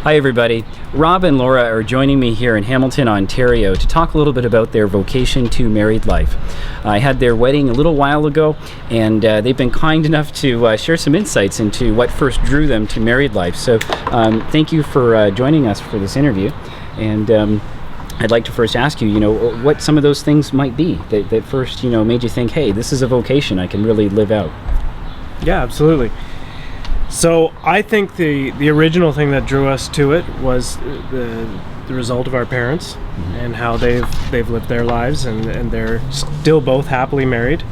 Hi everybody. Rob and Laura are joining me here in Hamilton, Ontario to talk a little bit about their vocation to married life. I had their wedding a little while ago, and they've been kind enough to share some insights into what first drew them to married life. So thank you for joining us for this interview. And I'd like to first ask you, what some of those things might be that first, made you think, hey, this is a vocation I can really live out. Yeah, absolutely. So I think the original thing that drew us to it was the result of our parents and how they've lived their lives, and they're still both happily married,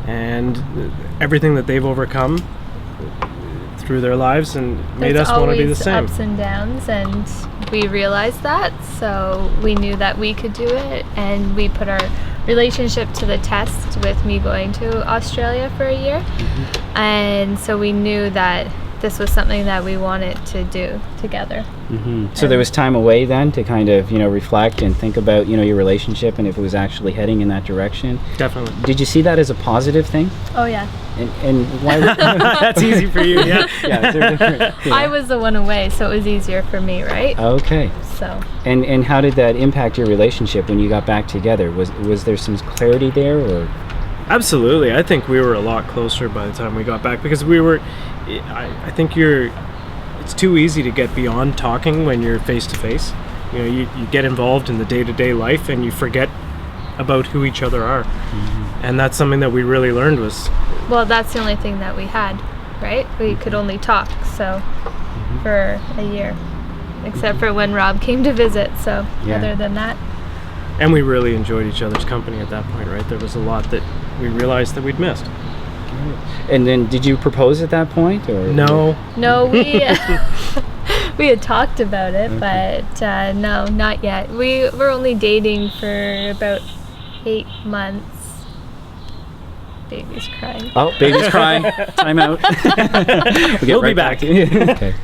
and everything that they've overcome through their lives and made us want to be the same. Ups and downs, and we realized that, so we knew that we could do it, and we put our relationship to the test with me going to Australia for a year. And so we knew that this was something that we wanted to do together. So there was time away then to kind of, reflect and think about, your relationship and if it was actually heading in that direction. Definitely. Did you see that as a positive thing? Oh yeah. And why? That's easy for you, yeah. Yeah. I was the one away, so it was easier for me, right? Okay. So. And how did that impact your relationship when you got back together? Was there some clarity there, or? Absolutely. I think we were a lot closer by the time we got back, because we were, I think it's too easy to get beyond talking when you're face to face. You get involved in the day-to-day life and you forget about who each other are. And that's something that we really learned was... Well, that's the only thing that we had, right? We could only talk, so, for a year. Except for when Rob came to visit, so other than that. And we really enjoyed each other's company at that point, right? There was a lot that we realized that we'd missed. And then did you propose at that point, or? No, we had talked about it, but no, not yet. We were only dating for about 8 months. Baby's crying. Oh, baby's crying. Time out. We'll be back. To you. Okay.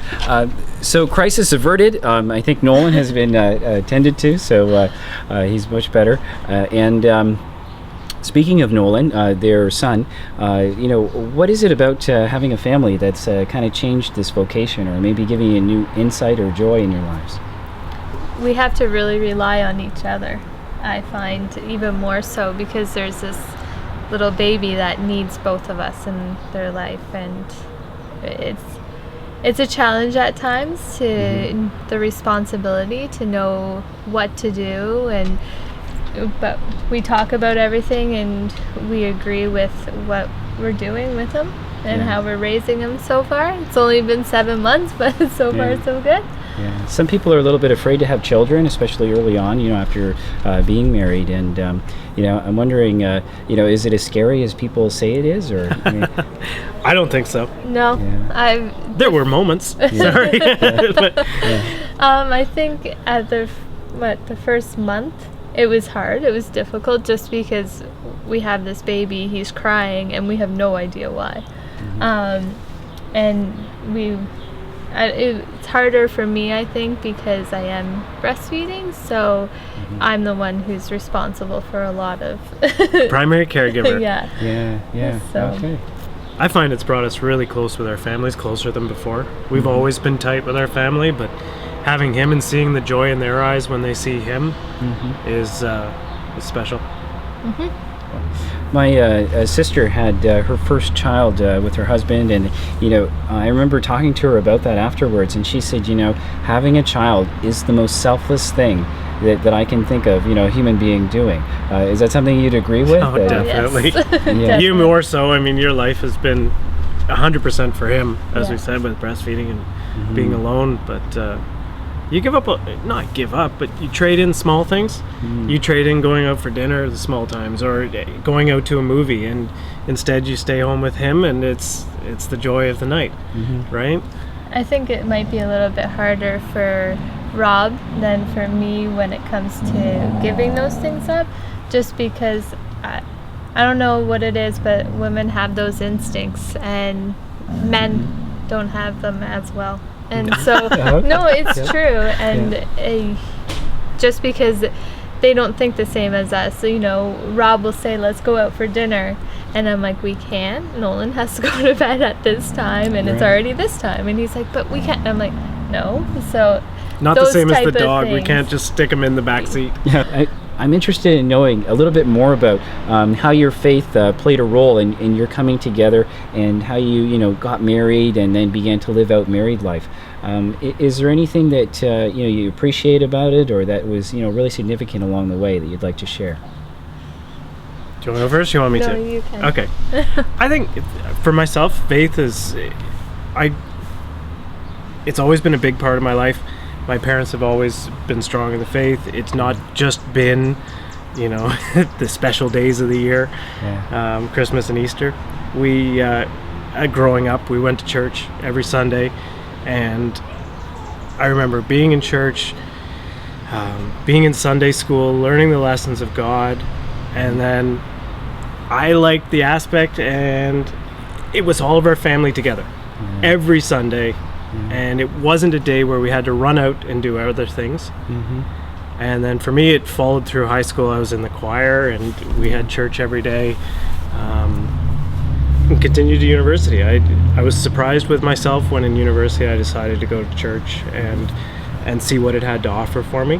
So crisis averted. I think Nolan has been tended to, so he's much better. And speaking of Nolan, their son, what is it about having a family that's kind of changed this vocation, or maybe giving you a new insight or joy in your lives? We have to really rely on each other, I find, even more so, because there's this little baby that needs both of us in their life, and it's a challenge at times, to the responsibility to know what to do, but we talk about everything and we agree with what we're doing with him and how we're raising him so far. It's only been 7 months, but so far so good. Yeah. Some people are a little bit afraid to have children, especially early on, after being married. And, I'm wondering, is it as scary as people say it is? Or I don't think so. No. Yeah. There were moments. Sorry. But, I think at the first month, it was hard. It was difficult just because we have this baby, he's crying, and we have no idea why. And it's harder for me, I think, because I am breastfeeding, so I'm the one who's responsible for a lot of primary caregiver. Yeah. So. Okay. I find it's brought us really close with our families, closer than before. We've always been tight with our family, but having him and seeing the joy in their eyes when they see him is special. My sister had her first child with her husband, and I remember talking to her about that afterwards, and she said, having a child is the most selfless thing that I can think of, a human being doing. Is that something you'd agree with? Oh, definitely. Yes. You more so. I mean, your life has been 100% for him, as we said, with breastfeeding and being alone, but you give up, not give up, but you trade in small things. You trade in going out for dinner the small times, or going out to a movie, and instead you stay home with him, and it's the joy of the night, right? I think it might be a little bit harder for Rob than for me when it comes to giving those things up, just because I don't know what it is, but women have those instincts and men don't have them as well. And so, no, it's true. And just because they don't think the same as us. So, Rob will say, let's go out for dinner. And I'm like, we can't. Nolan has to go to bed at this time, and it's already this time. And he's like, but we can't. I'm like, know. So Not the those same as type the of dog. We things. can't just stick him in the back seat. Yeah, I'm interested in knowing a little bit more about how your faith played a role in your coming together, and how you got married and then began to live out married life. Is there anything that you appreciate about it, or that was really significant along the way that you'd like to share? Do you want to go first? You want me No, to? you can. Okay. I think for myself, faith is, it's always been a big part of my life. My parents have always been strong in the faith. It's not just been, the special days of the year, Yeah. Christmas and Easter. We, growing up, we went to church every Sunday, and I remember being in church, being in Sunday school, learning the lessons of God, and then I liked the aspect, and it was all of our family together every Sunday. And it wasn't a day where we had to run out and do other things. Mm-hmm. And then for me, it followed through high school. I was in the choir, and we had church every day. And continued to university. I was surprised with myself when in university I decided to go to church and see what it had to offer for me.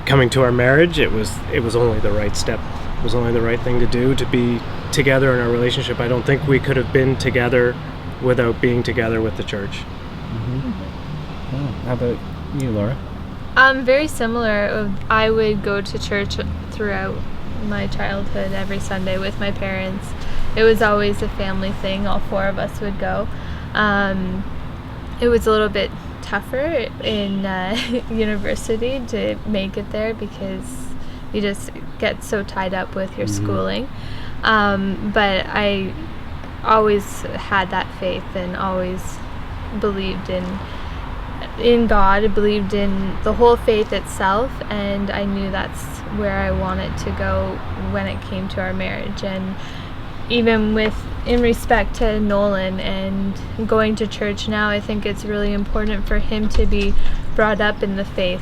Coming to our marriage, it was only the right step. It was only the right thing to do, to be together in our relationship. I don't think we could have been together without being together with the church. Mm-hmm. Oh, how about you, Laura? Very similar. I would go to church throughout my childhood every Sunday with my parents. It was always a family thing. All four of us would go. It was a little bit tougher in university to make it there, because you just get so tied up with your schooling. But I always had that faith and always believed in God, believed in the whole faith itself, and I knew that's where I wanted to go when it came to our marriage. And even in respect to Nolan and going to church now, I think it's really important for him to be brought up in the faith.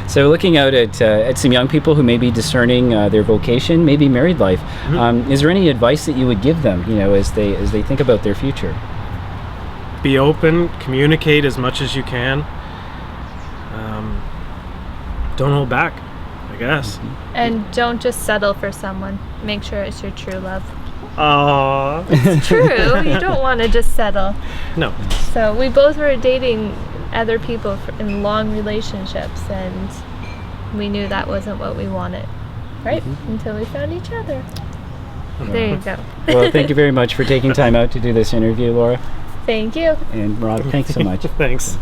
So looking out at some young people who may be discerning their vocation, maybe married life, is there any advice that you would give them, as they think about their future? Be open, communicate as much as you can. Don't hold back, I guess. And don't just settle for someone. Make sure it's your true love. Aww. It's true. You don't want to just settle. No. So we both were dating other people in long relationships, and we knew that wasn't what we wanted, right? Until we found each other. There you go. Well, thank you very much for taking time out to do this interview, Laura. Thank you. And Rob, thanks so much. Thanks.